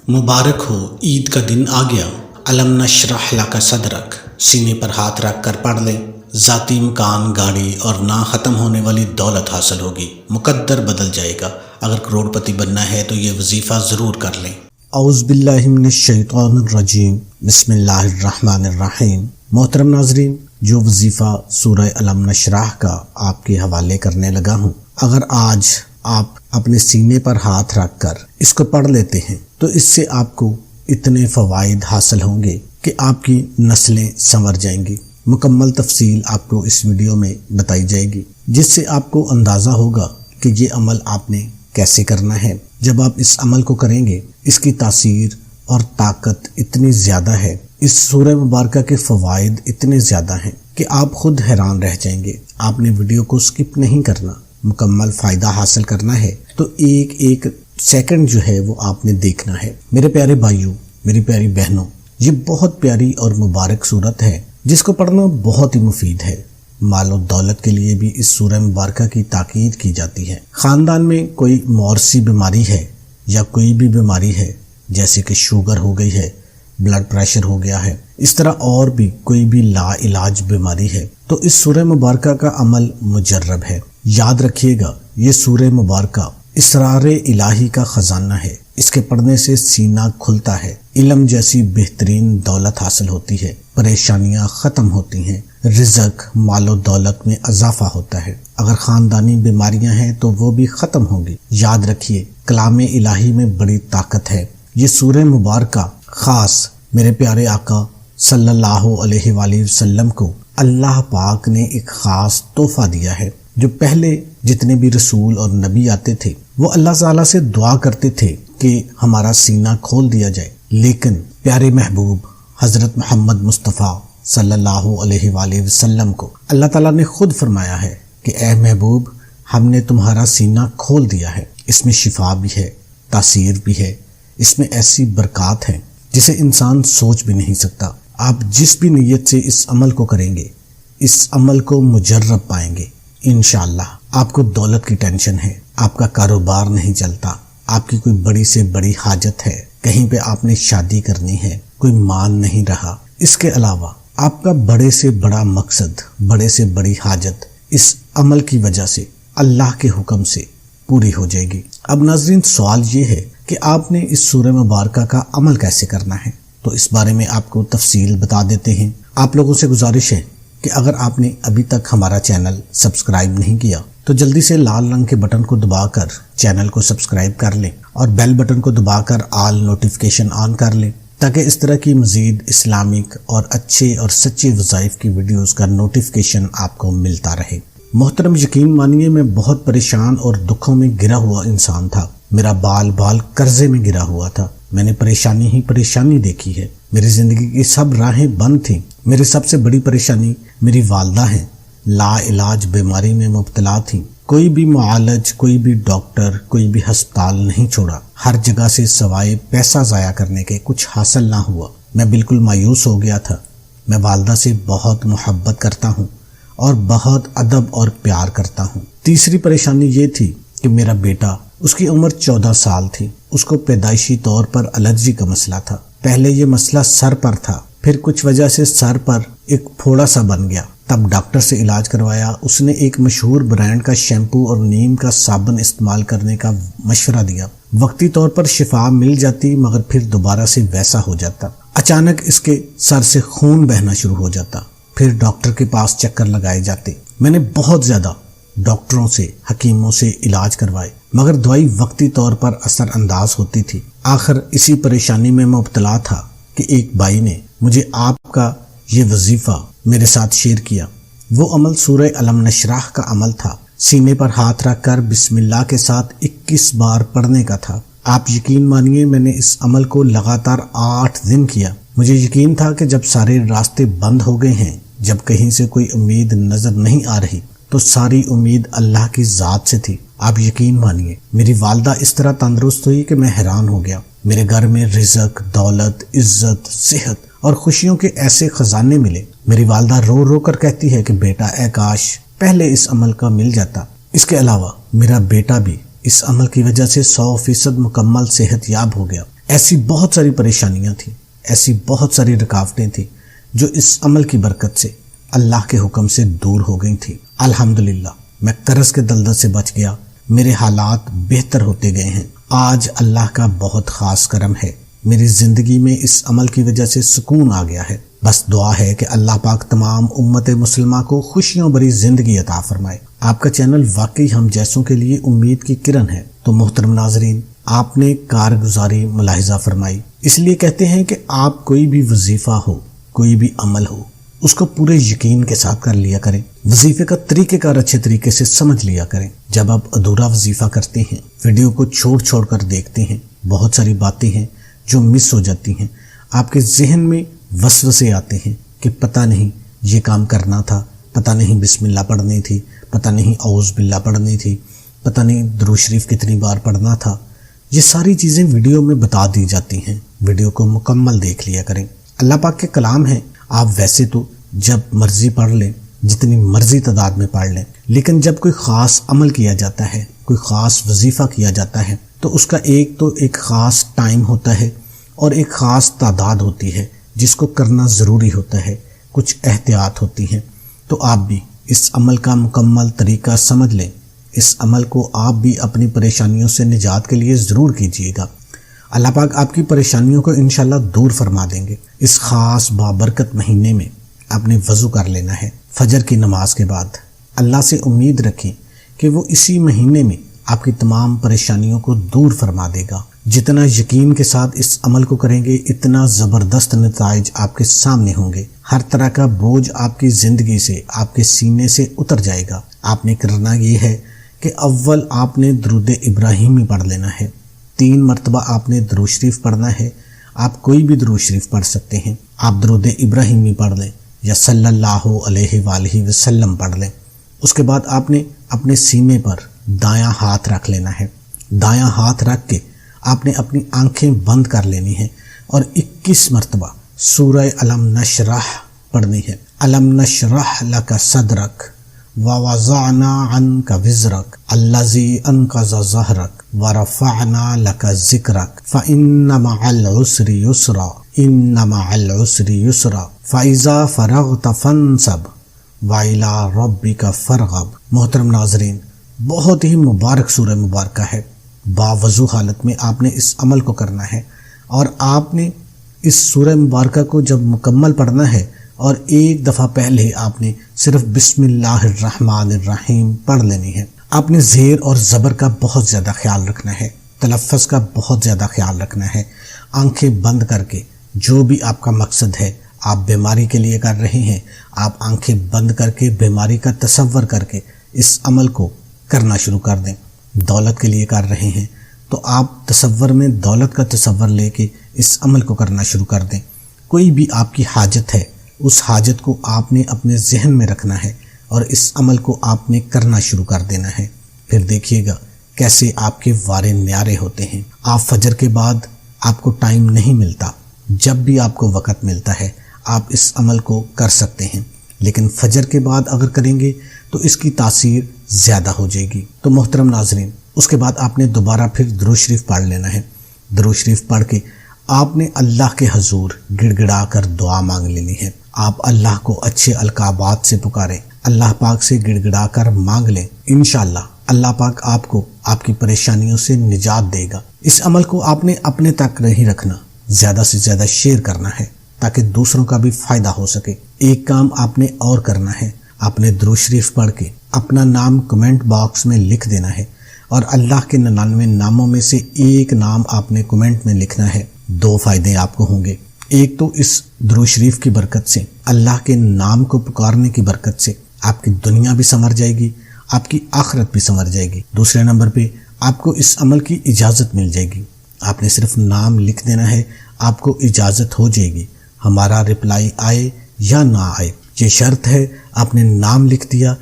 مبارک ہو، عید کا دن آ گیا۔ الم نشرح لک صدرک، سینے پر ہاتھ رکھ کر پڑھ لیں۔ ذاتی مکان، گاڑی اور نہ ختم ہونے والی دولت حاصل ہوگی، مقدر بدل جائے گا۔ اگر کروڑ پتی بننا ہے تو یہ وظیفہ ضرور کر لیں۔ اعوذ باللہ من الشیطان الرجیم، بسم اللہ الرحمن الرحیم۔ محترم ناظرین، جو وظیفہ سورہ الم نشرح کا آپ کے حوالے کرنے لگا ہوں، اگر آج آپ اپنے سینے پر ہاتھ رکھ کر اس کو پڑھ لیتے ہیں تو اس سے آپ کو اتنے فوائد حاصل ہوں گے کہ آپ کی نسلیں سنور جائیں گی۔ مکمل تفصیل آپ کو اس ویڈیو میں بتائی جائے گی، جس سے آپ کو اندازہ ہوگا کہ یہ عمل آپ نے کیسے کرنا ہے۔ جب آپ اس عمل کو کریں گے، اس کی تاثیر اور طاقت اتنی زیادہ ہے، اس سورہ مبارکہ کے فوائد اتنے زیادہ ہیں کہ آپ خود حیران رہ جائیں گے۔ آپ نے ویڈیو کو سکپ نہیں کرنا، مکمل فائدہ حاصل کرنا ہے تو ایک ایک سیکنڈ جو ہے وہ آپ نے دیکھنا ہے۔ میرے پیارے بھائیوں، میری پیاری بہنوں، یہ بہت پیاری اور مبارک صورت ہے جس کو پڑھنا بہت ہی مفید ہے۔ مال و دولت کے لیے بھی اس سورہ مبارکہ کی تاکید کی جاتی ہے۔ خاندان میں کوئی موروثی بیماری ہے یا کوئی بھی بیماری ہے، جیسے کہ شوگر ہو گئی ہے، بلڈ پریشر ہو گیا ہے، اس طرح اور بھی کوئی بھی لا علاج بیماری ہے، تو اس سورہ مبارکہ کا عمل مجرب ہے۔ یاد رکھیے گا، یہ سورہ مبارکہ اسرار الہی کا خزانہ ہے۔ اس کے پڑھنے سے سینہ کھلتا ہے، علم جیسی بہترین دولت حاصل ہوتی ہے، پریشانیاں ختم ہوتی ہیں، رزق، مال و دولت میں اضافہ ہوتا ہے۔ اگر خاندانی بیماریاں ہیں تو وہ بھی ختم ہوں گی۔ یاد رکھیے، کلام الہی میں بڑی طاقت ہے۔ یہ سورہ مبارکہ خاص میرے پیارے آقا صلی اللہ علیہ وآلہ وسلم کو اللہ پاک نے ایک خاص تحفہ دیا ہے۔ جو پہلے جتنے بھی رسول اور نبی آتے تھے وہ اللہ تعالیٰ سے دعا کرتے تھے کہ ہمارا سینہ کھول دیا جائے، لیکن پیارے محبوب حضرت محمد مصطفیٰ صلی اللہ علیہ وآلہ وسلم کو اللہ تعالیٰ نے خود فرمایا ہے کہ اے محبوب، ہم نے تمہارا سینہ کھول دیا ہے۔ اس میں شفا بھی ہے، تاثیر بھی ہے، اس میں ایسی برکات ہیں جسے انسان سوچ بھی نہیں سکتا۔ آپ جس بھی نیت سے اس عمل کو کریں گے، اس عمل کو مجرب پائیں گے انشاءاللہ۔ آپ کو دولت کی ٹینشن ہے، آپ کا کاروبار نہیں چلتا، آپ کی کوئی بڑی سے بڑی حاجت ہے، کہیں پہ آپ نے شادی کرنی ہے، کوئی مان نہیں رہا، اس کے علاوہ آپ کا بڑے سے بڑا مقصد، بڑے سے بڑی حاجت اس عمل کی وجہ سے اللہ کے حکم سے پوری ہو جائے گی۔ اب ناظرین، سوال یہ ہے کہ آپ نے اس سورہ مبارکہ کا عمل کیسے کرنا ہے، تو اس بارے میں آپ کو تفصیل بتا دیتے ہیں۔ آپ لوگوں سے گزارش ہے کہ اگر آپ نے ابھی تک ہمارا چینل سبسکرائب نہیں کیا تو جلدی سے لال رنگ کے بٹن کو دبا کر چینل کو سبسکرائب کر لیں اور بیل بٹن کو دبا کر آل نوٹیفیکیشن آن کر لیں، تاکہ اس طرح کی مزید اسلامک اور اچھے اور سچے وظائف کی ویڈیوز کا نوٹیفیکیشن آپ کو ملتا رہے۔ محترم، یقین مانیے میں بہت پریشان اور دکھوں میں گرا ہوا انسان تھا۔ میرا بال قرضے میں گرا ہوا تھا۔ میں نے پریشانی ہی پریشانی دیکھی ہے، میری زندگی کی سب راہیں بند تھیں۔ میری سب سے بڑی پریشانی میری والدہ ہیں، لا علاج بیماری میں مبتلا تھیں۔ کوئی بھی معالج، کوئی بھی ڈاکٹر، کوئی بھی ہسپتال نہیں چھوڑا، ہر جگہ سے سوائے پیسہ ضائع کرنے کے کچھ حاصل نہ ہوا۔ میں بالکل مایوس ہو گیا تھا۔ میں والدہ سے بہت محبت کرتا ہوں اور بہت ادب اور پیار کرتا ہوں۔ تیسری پریشانی یہ تھی کہ میرا بیٹا، اس کی عمر 14 سال تھی، اس کو پیدائشی طور پر الرجی کا مسئلہ تھا۔ پہلے یہ مسئلہ سر پر تھا، پھر کچھ وجہ سے سر پر ایک پھوڑا سا بن گیا۔ تب ڈاکٹر سے علاج کروایا، اس نے ایک مشہور برانڈ کا شیمپو اور نیم کا صابن استعمال کرنے کا مشورہ دیا۔ وقتی طور پر شفا مل جاتی، مگر پھر دوبارہ سے ویسا ہو جاتا۔ اچانک اس کے سر سے خون بہنا شروع ہو جاتا، پھر ڈاکٹر کے پاس چکر لگائے جاتے۔ میں نے بہت زیادہ ڈاکٹروں سے، حکیموں سے علاج کروائے، مگر دوائی وقتی طور پر اثر انداز ہوتی تھی۔ آخر اسی پریشانی میں مبتلا تھا کہ ایک بھائی نے مجھے آپ کا یہ وظیفہ میرے ساتھ شیئر کیا۔ وہ عمل سورہ الم نشرح کا عمل تھا۔ سینے پر ہاتھ رکھ کر بسم اللہ کے ساتھ 21 بار پڑھنے کا تھا۔ آپ یقین مانیے، میں نے اس عمل کو لگاتار 8 دن کیا۔ مجھے یقین تھا کہ جب سارے راستے بند ہو گئے ہیں، جب کہیں سے کوئی امید نظر نہیں آ رہی، تو ساری امید اللہ کی ذات سے تھی۔ آپ یقین مانیے، میری والدہ اس طرح تندرست ہوئی کہ میں حیران ہو گیا۔ میرے گھر میں رزق، دولت، عزت، صحت اور خوشیوں کے ایسے خزانے ملے۔ میری والدہ رو رو کر کہتی ہے کہ بیٹا، اے کاش پہلے اس عمل کا مل جاتا۔ اس کے علاوہ میرا بیٹا بھی اس عمل کی وجہ سے 100% مکمل صحت یاب ہو گیا۔ ایسی بہت ساری پریشانیاں تھیں، ایسی بہت ساری رکاوٹیں تھیں جو اس عمل کی برکت سے اللہ کے حکم سے دور ہو گئی تھیں۔ الحمدللہ میں قرض کے دلدل سے بچ گیا، میرے حالات بہتر ہوتے گئے ہیں۔ آج اللہ کا بہت خاص کرم ہے، میری زندگی میں اس عمل کی وجہ سے سکون آ گیا ہے۔ بس دعا ہے کہ اللہ پاک تمام امت مسلمہ کو خوشیوں بھری زندگی عطا فرمائے۔ آپ کا چینل واقعی ہم جیسوں کے لیے امید کی کرن ہے۔ تو محترم ناظرین، آپ نے کارگزاری ملاحظہ فرمائی۔ اس لیے کہتے ہیں کہ آپ کوئی بھی وظیفہ ہو، کوئی بھی عمل ہو، اس کو پورے یقین کے ساتھ کر لیا کریں۔ وظیفے کا طریقہ کار اچھے طریقے سے سمجھ لیا کریں۔ جب آپ ادھورا وظیفہ کرتے ہیں، ویڈیو کو چھوڑ کر دیکھتے ہیں، بہت ساری باتیں ہیں جو مس ہو جاتی ہیں۔ آپ کے ذہن میں وسوسے آتے ہیں کہ پتہ نہیں یہ کام کرنا تھا، پتہ نہیں بسم اللہ پڑھنی تھی، پتہ نہیں اعوذ باللہ پڑھنی تھی، پتہ نہیں درود شریف کتنی بار پڑھنا تھا۔ یہ ساری چیزیں ویڈیو میں بتا دی جاتی ہیں، ویڈیو کو مکمل دیکھ لیا کریں۔ اللہ پاک کے کلام ہے، آپ ویسے تو جب مرضی پڑھ لیں، جتنی مرضی تعداد میں پڑھ لیں، لیکن جب کوئی خاص عمل کیا جاتا ہے، کوئی خاص وظیفہ کیا جاتا ہے، تو اس کا ایک خاص ٹائم ہوتا ہے اور ایک خاص تعداد ہوتی ہے جس کو کرنا ضروری ہوتا ہے، کچھ احتیاط ہوتی ہیں۔ تو آپ بھی اس عمل کا مکمل طریقہ سمجھ لیں، اس عمل کو آپ بھی اپنی پریشانیوں سے نجات کے لیے ضرور کیجیے گا۔ اللہ پاک آپ کی پریشانیوں کو انشاءاللہ دور فرما دیں گے۔ اس خاص بابرکت مہینے میں آپ نے وضو کر لینا ہے فجر کی نماز کے بعد۔ اللہ سے امید رکھیں کہ وہ اسی مہینے میں آپ کی تمام پریشانیوں کو دور فرما دے گا۔ جتنا یقین کے ساتھ اس عمل کو کریں گے، اتنا زبردست نتائج آپ کے سامنے ہوں گے۔ ہر طرح کا بوجھ آپ کی زندگی سے، آپ کے سینے سے اتر جائے گا۔ آپ نے کرنا یہ ہے کہ اول آپ نے درود ابراہیمی پڑھ لینا ہے، 3 مرتبہ آپ نے درود شریف پڑھنا ہے۔ آپ کوئی بھی درود شریف پڑھ سکتے ہیں، آپ درود ابراہیمی پڑھ لیں یا صلی اللہ علیہ وآلہ وسلم پڑھ لیں۔ اس کے بعد آپ نے اپنے سینے پر دایاں ہاتھ رکھ لینا ہے۔ دایاں ہاتھ رکھ کے آپ نے اپنی آنکھیں بند کر لینی ہیں اور 21 مرتبہ سورہ علم نشرح پڑھنی ہے۔ علم نشرح لک صدرک ووضعنا عنک وزرک الذی انقض ظہرک ورفعنا لک ذکرک فإن مع العسر یسرا ان مع العسر یسرا فإذا فرغت فانصب وإلی ربک فارغب۔ محترم ناظرین، بہت ہی مبارک سورہ مبارکہ ہے۔ باوضو حالت میں آپ نے اس عمل کو کرنا ہے اور آپ نے اس سورہ مبارکہ کو جب مکمل پڑھنا ہے اور ایک دفعہ پہلے آپ نے صرف بسم اللہ الرحمن الرحیم پڑھ لینی ہے۔ آپ نے زیر اور زبر کا بہت زیادہ خیال رکھنا ہے، تلفظ کا بہت زیادہ خیال رکھنا ہے۔ آنکھیں بند کر کے جو بھی آپ کا مقصد ہے، آپ بیماری کے لیے کر رہے ہیں، آپ آنکھیں بند کر کے بیماری کا تصور کر کے اس عمل کو کرنا شروع کر دیں۔ دولت کے لیے کر رہے ہیں تو آپ تصور میں دولت کا تصور لے کے اس عمل کو کرنا شروع کر دیں۔ کوئی بھی آپ کی حاجت ہے، اس حاجت کو آپ نے اپنے ذہن میں رکھنا ہے اور اس عمل کو آپ نے کرنا شروع کر دینا ہے۔ پھر دیکھیے گا کیسے آپ کے وارے نیارے ہوتے ہیں۔ آپ فجر کے بعد آپ کو ٹائم نہیں ملتا، جب بھی آپ کو وقت ملتا ہے آپ اس عمل کو کر سکتے ہیں، لیکن فجر کے بعد اگر کریں گے تو اس کی تاثیر زیادہ ہو جائے گی۔ تو محترم ناظرین، اس کے بعد آپ نے دوبارہ پھر درود شریف پڑھ لینا ہے۔ درود شریف پڑھ کے آپ نے اللہ کے حضور گڑ گڑا کر دعا مانگ لینی ہے۔ آپ اللہ کو اچھے القابات سے پکاریں، اللہ پاک سے گڑ گڑا کر مانگ لیں، انشاءاللہ اللہ پاک آپ کو آپ کی پریشانیوں سے نجات دے گا۔ اس عمل کو آپ نے اپنے تک نہیں رکھنا، زیادہ سے زیادہ شیئر کرنا ہے تاکہ دوسروں کا بھی فائدہ ہو سکے۔ ایک کام آپ نے اور کرنا ہے، آپ نے درود شریف پڑھ کے اپنا نام کمنٹ باکس میں لکھ دینا ہے اور اللہ کے 99 ناموں میں سے ایک نام آپ نے کمنٹ میں لکھنا ہے۔ 2 فائدے آپ کو ہوں گے۔ ایک تو اس درود شریف کی برکت سے، اللہ کے نام کو پکارنے کی برکت سے آپ کی دنیا بھی سنور جائے گی، آپ کی آخرت بھی سنور جائے گی۔ دوسرے نمبر پہ آپ کو اس عمل کی اجازت مل جائے گی۔ آپ نے صرف نام لکھ دینا ہے، آپ کو اجازت ہو جائے گی، ہمارا رپلائی آئے یا نہ آئے۔ یہ شرط ہے، آپ نے نام لکھ دیا،